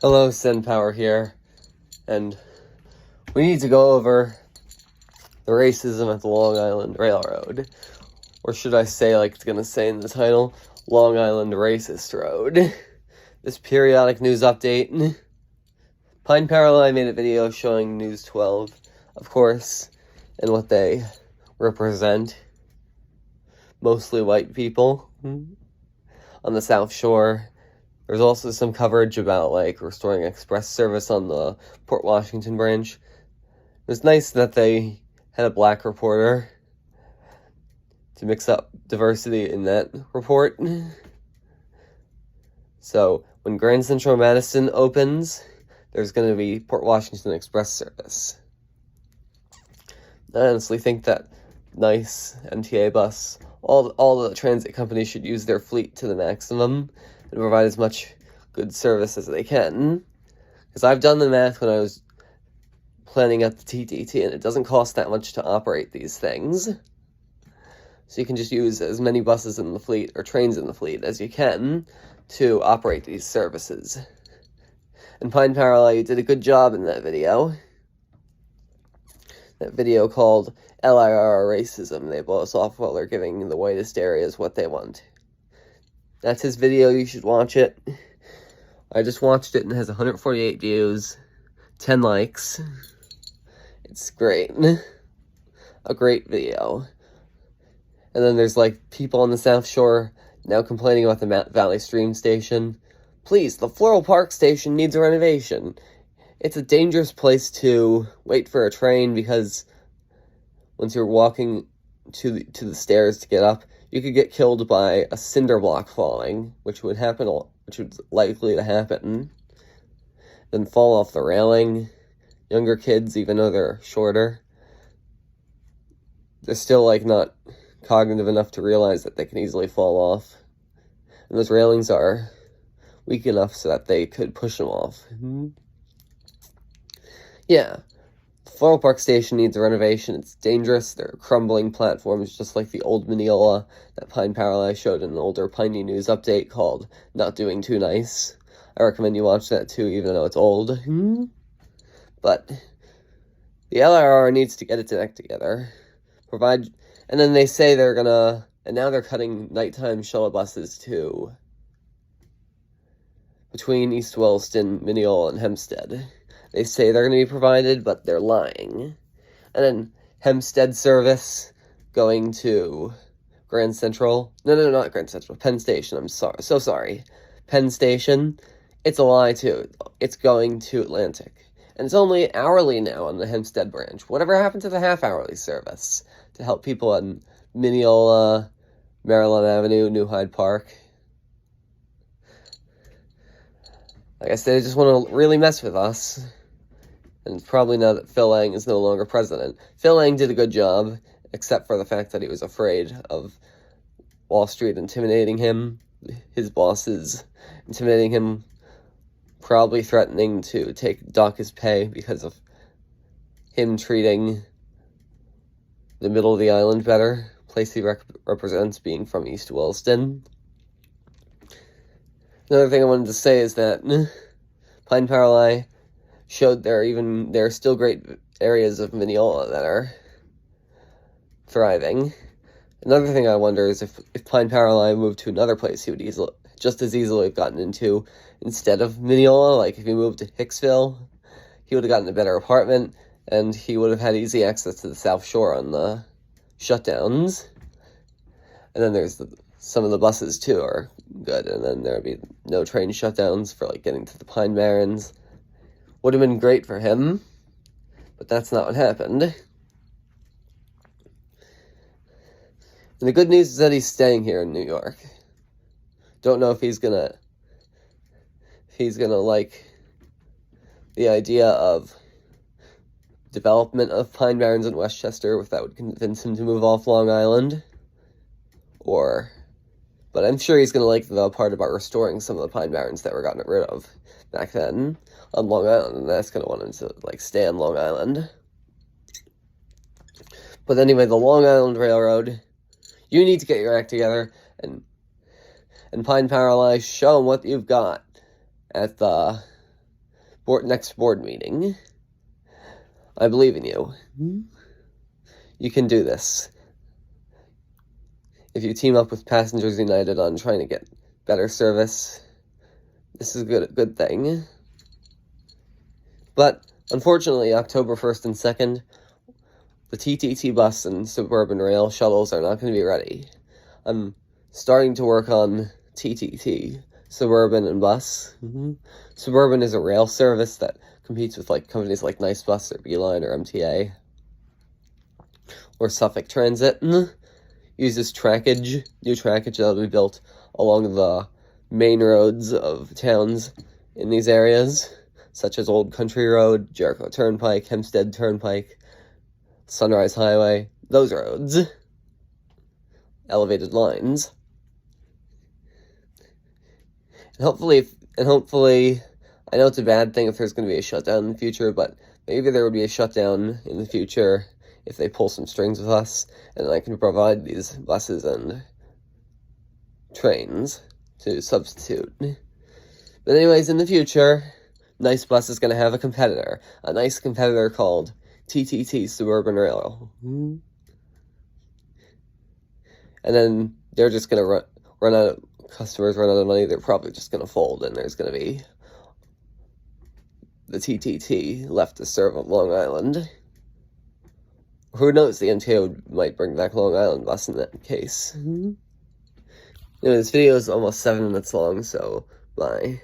Hello, Power here, and we need to go over the racism at the Long Island Railroad, or should I say, like it's gonna say in the title, Long Island Racist Road. This periodic news update. Pine Parallel made a video showing News 12, of course, and what they represent. Mostly white people on the South Shore. There's also some coverage about, like, restoring express service on the Port Washington branch. It was nice that they had a black reporter to mix up diversity in that report. So, when Grand Central Madison opens, there's going to be Port Washington express service. I honestly think that nice MTA bus, all the transit companies should use their fleet to the maximum and provide as much good service as they can. Because I've done the math when I was planning out the TTT, and it doesn't cost that much to operate these things. So you can just use as many buses in the fleet, or trains in the fleet, as you can to operate these services. And Pine Parallel did a good job in that video. That video called LIRR Racism. They blow us off while they're giving the whitest areas what they want. That's his video, you should watch it. I just watched it and it has 148 views, 10 likes. It's great. A great video. And then there's, like, people on the South Shore now complaining about the Mount Valley Stream Station. Please, the Floral Park Station needs a renovation. It's a dangerous place to wait for a train because once you're walking to the stairs to get up, you could get killed by a cinder block falling, which would likely to happen. Then fall off the railing. Younger kids, even though they're shorter, they're still, like, not cognitive enough to realize that they can easily fall off. And those railings are weak enough so that they could push them off. Yeah. Floral Park Station needs a renovation. It's dangerous. There are crumbling platforms just like the old Mineola that Pine Parallel showed in an older Piney News update called Not Doing Too Nice. I recommend you watch that too, even though it's old. But the LIRR needs to get its act together. And then they say they're gonna, and now they're cutting nighttime shuttle buses to between East Williston, Mineola, and Hempstead. They say they're going to be provided, but they're lying. And then Hempstead service going to Grand Central. No, not Grand Central. Penn Station. I'm sorry. So sorry. Penn Station. It's a lie, too. It's going to Atlantic. And it's only hourly now on the Hempstead branch. Whatever happened to the half-hourly service to help people in Mineola, Maryland Avenue, New Hyde Park? I guess they just want to really mess with us. And probably now that Phil Lang is no longer president. Phil Lang did a good job, except for the fact that he was afraid of Wall Street intimidating him, his bosses intimidating him, probably threatening to dock his pay because of him treating the middle of the island better, place he represents being from East Williston. Another thing I wanted to say is that Pine Parallel showed there are still great areas of Mineola that are thriving. Another thing I wonder is if Pine Parallel moved to another place, he would just as easily have gotten into instead of Mineola. Like if he moved to Hicksville, he would have gotten a better apartment, and he would have had easy access to the South Shore on the shutdowns. And then there's some of the buses too are good, and then there would be no train shutdowns for, like, getting to the Pine Barrens. Would have been great for him, but that's not what happened. And the good news is that he's staying here in New York. Don't know if he's gonna like the idea of development of Pine Barrens in Westchester, if that would convince him to move off Long Island, but I'm sure he's going to like the part about restoring some of the Pine Barrens that were gotten rid of back then on Long Island, and that's going to want him to, like, stay on Long Island. But anyway, the Long Island Railroad, you need to get your act together, and Pine Parallel, show them what you've got at the next board meeting. I believe in you. You can do this. If you team up with Passengers United on trying to get better service, this is a good thing. But unfortunately, October 1st and 2nd, the TTT bus and suburban rail shuttles are not going to be ready. I'm starting to work on TTT, suburban and bus. Suburban is a rail service that competes with companies like Nice Bus or Beeline or MTA. Or Suffolk Transit. Uses trackage, new trackage that will be built along the main roads of towns in these areas, such as Old Country Road, Jericho Turnpike, Hempstead Turnpike, Sunrise Highway, those roads. Elevated lines. And hopefully, I know it's a bad thing if there's going to be a shutdown in the future, but maybe there would be a shutdown in the future if they pull some strings with us, and I can provide these buses and trains to substitute. But anyways, in the future, Nice Bus is going to have a nice competitor called TTT Suburban Rail. And then they're just going to run out of money, they're probably just going to fold, and there's going to be the TTT left to serve on Long Island. Who knows, the MTA might bring back Long Island bus in that case. This video is almost 7 minutes long, so bye.